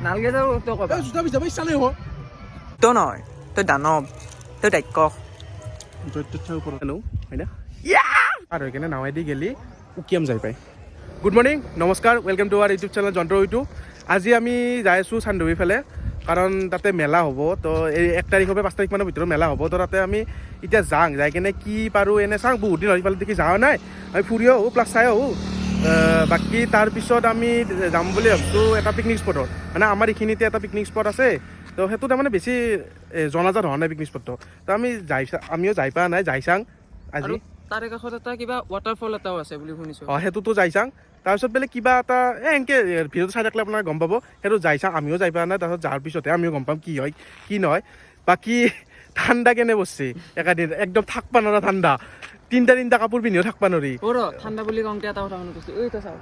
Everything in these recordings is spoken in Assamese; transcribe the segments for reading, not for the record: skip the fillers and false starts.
নালগে যাও তো কবা জোতা পিছাব ইচ্ছা নাই হোৱা তো নহয় তই দানৱ তই দায়িত্ব দৈত্যৰ ওপৰত হেল্ল' হয়নে আৰু সেইকাৰণে নাৱেদি গেলি উকিয়াম যাই পাই গুড মৰ্ণিং নমস্কাৰ welcome to our YouTube channel যন্ত্ৰ we2 আজি আমি যাই আছোঁ চান্দুবি ফালে কাৰণ তাতে মেলা হ'ব তো এই 1 তাৰিখৰ পৰা 5 তাৰিখমানৰ ভিতৰত মেলা হ'ব তো তাতে আমি এতিয়া যাই কেনে কি পাৰোঁ এনে চাওঁ বহুত দিন সিফালে দেখি যোৱা নাই আমি ফুৰি আহোঁ প্লাছ চাই আহোঁ বাকী তাৰপিছত আমি যাম বুলি ভাবিছোঁ এটা পিকনিক স্পটত মানে আমাৰ এইখিনিতে এটা পিকনিক স্পট আছে তো সেইটো তাৰমানে বেছি জনাজাত হোৱা নাই পিকনিক স্পটটো তো আমিও যাই পোৱা নাই যাই চাওঁ আজি তাৰে কাষত এটা কিবা ৱাটাৰফল এটাও আছে বুলি শুনিছোঁ সেইটোতো যাই চাওঁ তাৰপিছত বেলেগ কিবা এটা এনেকৈ ভিডিঅ'টো চাই থাকিলে আপোনাৰ গম পাব সেইটো যাই চাওঁ আমিও যাই পোৱা নাই তাৰপিছত যোৱাৰ পিছতহে আমিও গম পাম কি হয় কি নহয় বাকী ঠাণ্ডা কেনে বসছে একাদিন একদম থাকবা নৰা ঠাণ্ডা তিনটা কাপোৰ পিন্ধিও থাকবা নৰি ঠাণ্ডা বুলি কওঁতে এটা কথা মনত পৰিছে এইটো চাওক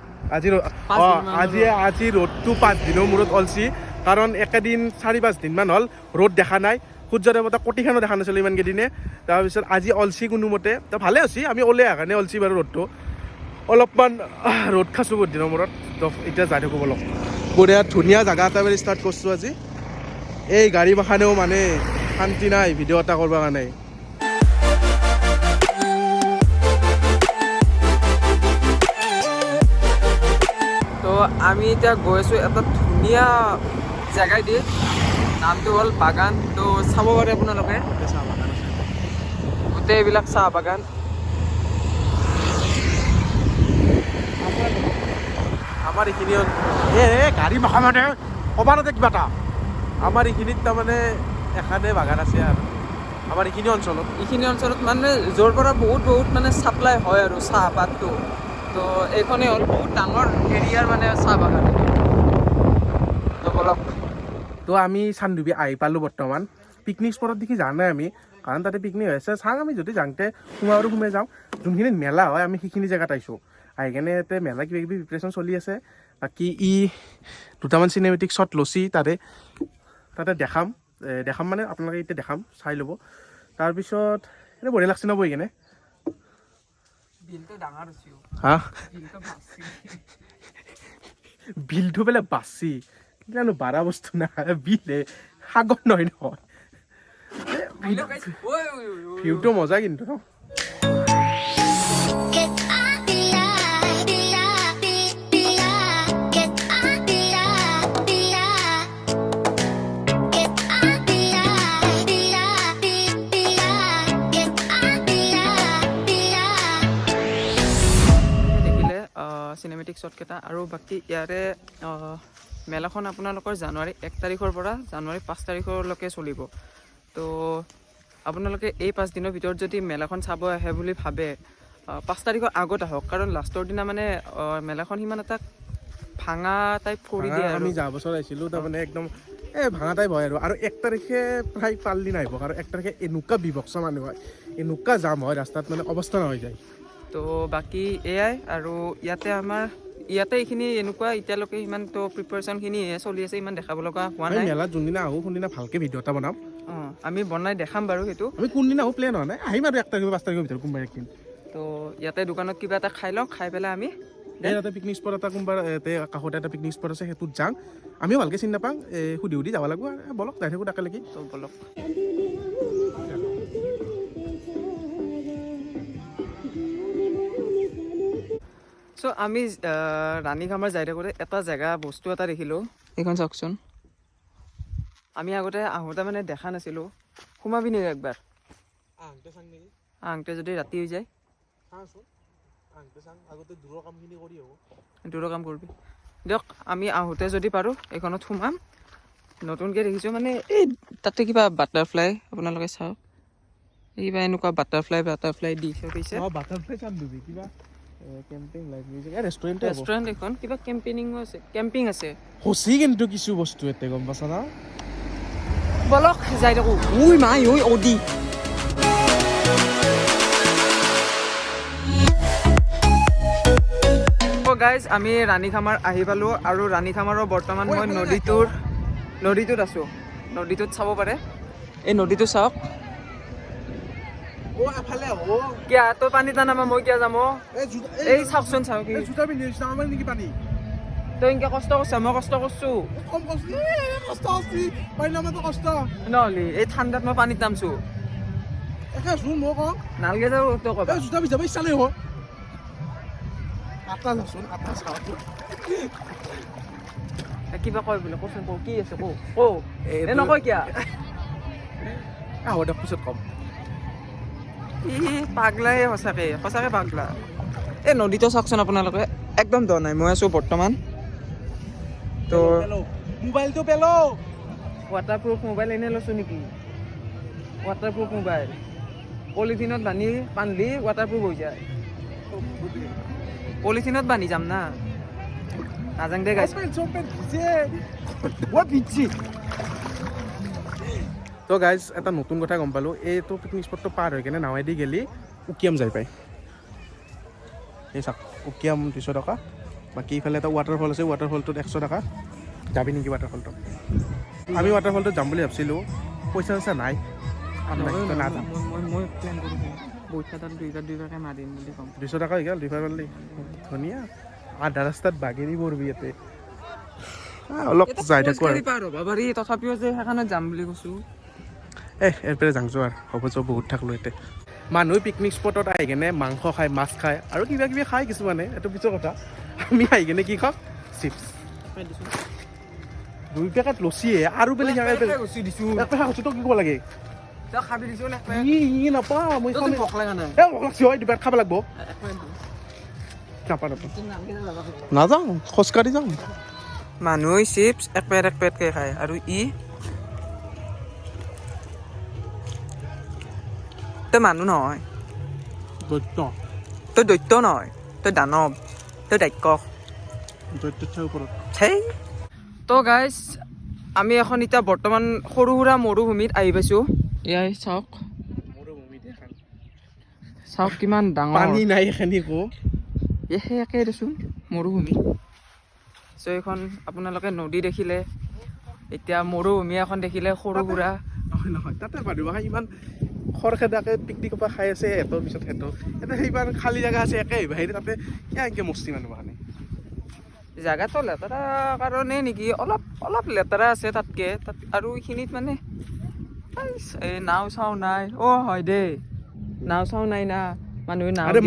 আজি ৰ'দটো 5 দিনৰ মূৰত অলছি কাৰণ একেদিন 4-5 দিনমান হ'ল ৰ'দ দেখা নাই সূৰ্যদেৱতা কটিখানো দেখা নাছিলোঁ ইমানকেইদিনে তাৰপিছত আজি অলছি কোনোমতে তো ভালে হৈছে আমি ওলাই অহা কাৰণে অলছি বাৰু ৰ'দটো অলপমান ৰ'দ খাইছোঁ বহুত দিনৰ মূৰত তো এতিয়া যাই থাকোঁ অলপ বঢ়িয়া ধুনীয়া জেগা এটা বুলি ষ্টাৰ্ট কৰিছোঁ আজি এই গাড়ী মাখানেও মানে শান্তি নাই ভিডিঅ' এটা কৰিব কাৰণে তো আমি এতিয়া গৈ আছোঁ এটা ধুনীয়া জেগাই দি নামটো হ'ল বাগান তো চাব পাৰে আপোনালোকে গোটেই এইবিলাক চাহ বাগান আমাৰ এইখিনি গাড়ী মাখা মানে ক'বা নাতে কিবা এটা আমাৰ এইখিনিত তাৰমানে এখানে বাগান আছে আৰু আমাৰ এইখিনি অঞ্চলত মানে য'ৰ পৰা বহুত মানে ছাপ্লাই হয় আৰু চাহপাতটো তো এইখনেই হ'ল বহুত ডাঙৰ এৰিয়াৰ মানে চাহ বাগান তো বলক তো আমি চান্দুবি আহি পালোঁ বৰ্তমান পিকনিক স্পটত দেখি যোৱা নাই আমি কাৰণ তাতে পিকনিক হৈ আছে চাওঁ আমি যদি যাওঁতে সোমাই যাওঁ যোনখিনি মেলা হয় আমি সেইখিনি জেগাত আহিছোঁ আহি কেনে ইয়াতে মেলা কিবা কিবি প্ৰিপাৰেশ্যন চলি আছে বাকী দুটামান চিনেমেটিক শ্বট লৈছি তাতে দেখাম মানে আপোনালোকে এতিয়া দেখাম চাই ল'ব তাৰপিছত এতিয়া বঢ়িয়া লাগছে ন বহি কেনে হা বিলটো বোলে বাচি কিনো বাৰা বস্তু নাই বিলে সাগৰ নহয় ভিউটো মজা কিন্তু ন চিনেমেটিক শ্বটকেইটা আৰু বাকী ইয়াৰে মেলাখন আপোনালোকৰ জানুৱাৰী 1 তাৰিখৰ পৰা জানুৱাৰী 5 তাৰিখলৈকে চলিব তো আপোনালোকে এই 5 দিনৰ ভিতৰত যদি মেলাখন চাব আহে বুলি ভাবে 5 তাৰিখৰ আগত আহক কাৰণ লাষ্টৰ দিনা মানে মেলাখন সিমান এটা ভাঙা টাইপ কৰি দিয়ে আমি যোৱা বছৰ আহিছিলোঁ তাৰমানে একদম ভাঙা টাইপ হয় আৰু 1 তাৰিখে প্ৰায় পাল্লি নাহিব কাৰণ 1 তাৰিখে এনেকুৱা বিভৎস মানুহ হয় এনেকুৱা জাম হয় ৰাস্তাত মানে অৱস্থা নহয় যায় তো বাকী এয়াই আৰু ইয়াতে এইখিনি এনেকুৱা এতিয়ালৈকে ইমানতো প্ৰিপাৰেশ্যনখিনি চলি আছে ইমান দেখাব লগা হোৱা নাই মেলাত যোনদিনা আহোঁ কোনদিনা ভালকৈ ভিডিঅ' এটা বনাম আমি বনাই দেখাম বাৰু সেইটো আমি কোনদিনা আহোঁ প্লেন হোৱা নাই আহিম আৰু 1 তাৰিখ 5 তাৰিখৰ ভিতৰত কোনোবা একদিন তো ইয়াতে দোকানত কিবা এটা খাই লওঁ খাই পেলাই আমি ইয়াতে পিকনিক স্পট এটা কোনোবা কাষতে এটা পিকনিক স্পট আছে সেইটোত যাওঁ আমিও ভালকৈ চিনি নাপাওঁ সুধি যাব লাগিব বলক যাই থাকোঁ তাকে লাগি তো বলক চ' আমি ৰাণীখামাৰ যাই থাকোঁতে এটা জেগা বস্তু এটা দেখিলোঁ এইখন চাওকচোন আমি আগতে আহোঁতে মানে দেখা নাছিলোঁ সোমাবি নেকি একবাৰ আহোঁতে যদি ৰাতি হৈ যায় দূৰৰ কাম কৰিবি দিয়ক আমি আহোঁতে যদি পাৰোঁ এইখনত সোমাম নতুনকৈ দেখিছোঁ মানে এই তাতে কিবা বাটাৰফ্লাই আপোনালোকে চাওক কিবা এনেকুৱা বাটাৰফ্লাই দি থৈছে ৰেষ্টুৰেণ্ট এখন কিবা কেম্পিং আছে সঁচি কিন্তু কিছু বস্তু এতে গম পাইছা না বলক যাই থাকোঁ উই মাই ঐ অদি গাইজ আমি ৰাণীখামাৰ আহি পালোঁ আৰু ৰাণীখামাৰৰ বৰ্তমান মই নদীটোত আছোঁ নদীটোত চাব পাৰে এই নদীটো চাওক কিয় তই পানী টানাবা মই কিয় যাম এই চাওকচোন চাওক তই এনেকৈ কষ্ট কৰিছ মই কষ্ট কৰিছোঁ কম কষ্ট আছে পানী নামাতো কষ্ট নহ'লে এই ঠাণ্ডাত মই পানীত নামছোঁ একে জোন মই কওঁ নালগে যাওঁ তই ক'বা জোতা পিজাব ইচ্ছা নাই হোৱা আটা যাচোন আটা চাওঁ কিবা কয় বোলে কচোন কওঁ কি আছে কওঁ এই নকয় কিয়া হ'ব দিয়ক পিছত ক'ম ই পাগলাই সঁচাকে পাগলা এই নদীটো চাওকচোন আপোনালোকে একদম দ নাই মই আছোঁ বৰ্তমান তো মোবাইলটো পেলো ৱাটাৰপ্ৰুফ মোবাইল এনেই লৈছোঁ নেকি ৱাটাৰপ্ৰুফ মোবাইল পলিথিনত বান্ধি ৱাটাৰপ্ৰুফ হৈ যায় পলিথিনত বান্ধি যাম না নাজাং দে গাইছ তো গাইজ এটা নতুন কথা গম পালোঁ এইটো পিকনিক স্পটটো পাৰ হৈ কেনে নাৱেদি গেলি উকিয়াম যাই পায় এই চাওক উকিয়াম 200 টকা বাকী ইফালে এটা ৱাটাৰফল আছে ৱাটাৰফলটোত 100 টকা যাবি নেকি ৱাটাৰফলটো আমি ৱাটাৰফলটোত যাম বুলি ভাবিছিলোঁ পইচা চইচা নাই নাযাম মই প্লেন কৰিছোঁ পইচাটাত দুইবাৰকৈ মাৰিম বুলি ক'ম 200 টকা হৈ গ'ল দুইবাৰ মাৰিলি ধুনীয়া আধা ৰাস্তাত বাগেৰি পৰবি ইয়াতে অলপ যাই থাকোঁ আৰু পাৰ হ'ব পাৰি তথাপিও যে সেইখনত যাম বুলি কৈছোঁ এৰপৰা যাংছোঁ আৰু হ'ব যা বহুত থাকলোঁ ইয়াতে মানুহে পিকনিক স্পটত আহি কেনে মাংস খায় মাছ খায় আৰু কিবা কিবি খায় কিছুমানে এইটো পিছৰ কথা আমি আহি কেনে কি খাওঁ চিপছ 2 পেকেট লচিয়ে আৰু বেলেগ দিছোঁ এক পেকেট কৈছোঁ তই কি ক'ব লাগে তই খাবি দিছোঁ ই নাপাওঁ মই খাম ভোক লগা নাই ভোক লাগছি হয় দুপেট খাব লাগিব নাপাওঁ নাযাওঁ খোজকাঢ়ি যাওঁ মানুহে চিপছ এক পেকেটকৈ খায় আৰু তই মানুহ নহয় তই দৈত্য নহয় তই দানৱ তই দাক্ষস সেই তো গাইজ আমি এখন এতিয়া বৰ্তমান সৰু সুৰা মৰুভূমিত আহি পাইছোঁ এয়াই চাওক কিমান ডাঙৰ পানী নাই এখানি কো একে দেচোন মৰুভূমি চ' এইখন আপোনালোকে নদী দেখিলে এতিয়া মৰুভূমি এখন দেখিলে সৰু সুৰা নহয় তাতে মানুহ ইমান খৰখেদাকে পিকনিকৰ পৰা খাই আছে এহঁতৰ পিছত এটা ইমান খালী জেগা আছে একে বাহিৰে তাতে এনেকৈ মস্তি মানুহ মানে জেগাটো লেতেৰা কাৰণে নেকি অলপ লেতেৰা আছে তাত আৰু এইখিনিত মানে এই নাও চাও নাই হয় দেই নাও চাও নাই না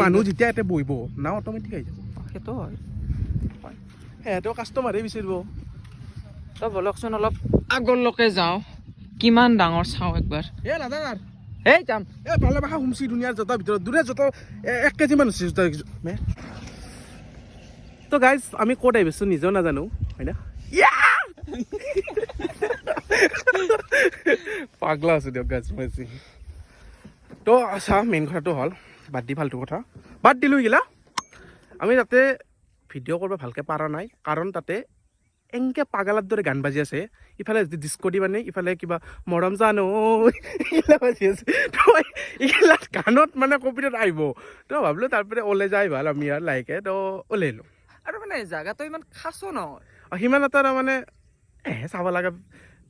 মানুহ যেতিয়া ইয়াতে বহিব নাও অট'মেটিক আহি যাব সেইটো হয় সিহঁতেও কাষ্টমাৰে বিচাৰিব তই বলকচোন অলপ আগলৈকে যাওঁ কিমান ডাঙৰ চাওঁ একবাৰ দাদা এই যাম ভালে ভাষা শুমচি ধুনীয়াৰ জোতাৰ ভিতৰত দূৰে জোতা 1 কেজিমান হৈছে জোতা তো গাইজ আমি ক'ত আহিছোঁ নিজেও নাজানো হয় না পাগলা আছোঁ দিয়ক গাইজ মই তো আচ্ছা মেইন কথাটো হ'ল বাদ দি ফাল্টু কথা বাদ দিলোঁ এইগিলা আমি তাতে ভিডিঅ' কৰিব ভালকৈ পৰা নাই কাৰণ তাতে এনেকৈ পাগলাৰ দৰে গান বাজি আছে ইফালে ডিস্কো দি মানে ইফালে কিবা মৰম জানো এইগিলা বাজি আছে তো এইগিলা গানত মানে কপিৰাইট আহিব তো ভাবিলোঁ তাৰপৰা ওলাই যাই ভাল আমি আৰু লাহেকৈ তো ওলাইলোঁ আৰু মানে জেগাটো ইমান খাচো নহয় সিমান এটা মানে চাব লগা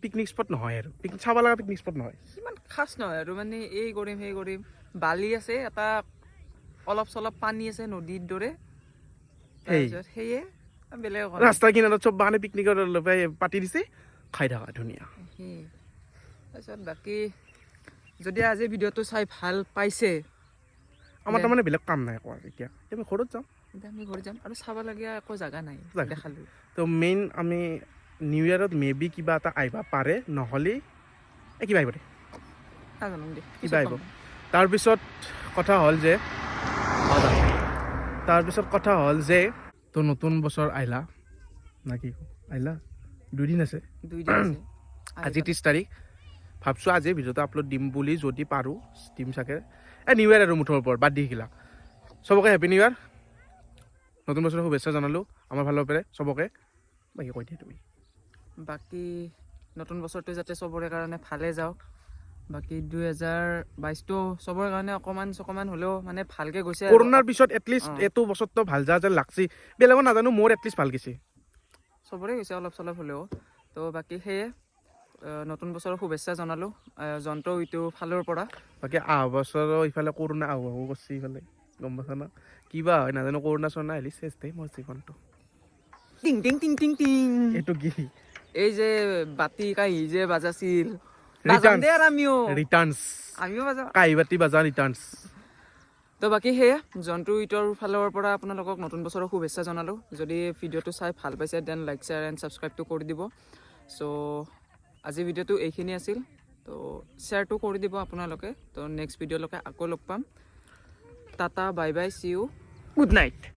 পিকনিক স্পট নহয় আৰু চাব লগা পিকনিক স্পট নহয় সিমান খাচ নহয় আৰু মানে এই কৰিম সেই কৰিম বালি আছে এটা অলপ চলপ পানী আছে নদীৰ দৰে তাৰপিছত সেয়ে বেলেগ ৰাস্তাৰ কিনাৰত চব বাহানে পিকনিকৰ পাতি দিছে খাই থকা ধুনীয়া তাৰপিছত বাকী যদি আজি ভিডিঅ'টো চাই ভাল পাইছে আমাৰ তাৰমানে বেলেগ কাম নাই কোৱা এতিয়া আমি ঘৰত যাওঁ আমি ঘৰত যাম আৰু চাবলগীয়া একো জাগা নাই দেখালোঁ তো মেইন আমি নিউ ইয়েৰত মেবি কিবা এটা আহিব পাৰে নহ'লে কিবা আহিব দে নাজানো দে কিবা আহিব তাৰপিছত কথা হ'ল যে তো নতুন বছৰ আহিলা না কি আহিলা 2 দিন আছে আজি 30 তাৰিখ ভাবছোঁ আজি ভিডিঅ'টো আপলোড দিম বুলি যদি পাৰোঁ দিম চাগে নিউ ইয়েৰ আৰু মুঠৰ ওপৰত বাদ দি শিকিলা চবকে হেপী নিউ ইয়েৰ নতুন বছৰৰ শুভেচ্ছা জনালোঁ আমাৰ ফালৰ পৰা চবকে বাকী কৈ দিয়া তুমি বাকী নতুন বছৰটো যাতে চবৰে কাৰণে ভালে যাওক বাকী 2022টো চবৰে কাৰণে অকণমান হ'লেও মানে ভালকৈ গৈছে কৰোণাৰ পিছত এটলিষ্ট এইটো বছৰটো ভাল যা যেন লাগছি বেলেগৰ নাজানো মোৰ এটলিষ্ট ভাল গৈছে চবৰে গৈছে অলপ চলপ হ'লেও তো বাকী সেয়ে নতুন বছৰৰ শুভেচ্ছা জনালোঁ যন্ত্ৰ ইটো ফালৰ পৰা বাকী অহা বছৰৰ ইফালে কৰোণা আহো কৰিছে ইফালে গম পাইছা না কিবা হয় নাজানো কৰোণা চৰোণা আহিলে চেষ্টাই মোৰ জীৱনটো টিং টিং টিং টিং টিং এইটো কি এই যে বাতি কাঁহী যে বাজাছিল ৰিটাৰ্ণ দে আৰু আমিও ৰিটাৰ্ণছ বাজাম কাঁহী বাতি বাজা ৰিটাৰ্ণছ তো বাকী সেয়া জন্তু ইটৰ ফালৰ পৰা আপোনালোকক নতুন বছৰৰ শুভেচ্ছা জনালোঁ যদি ভিডিঅ'টো চাই ভাল পাইছে দেন লাইক শ্বেয়াৰ এণ্ড ছাবস্ক্ৰাইবটো কৰি দিব চ' আজি ভিডিঅ'টো এইখিনি আছিল তো শ্বেয়াৰটো কৰি দিব আপোনালোকে তো নেক্সট ভিডিঅ'লৈকে আকৌ লগ পাম tata bye bye see you good night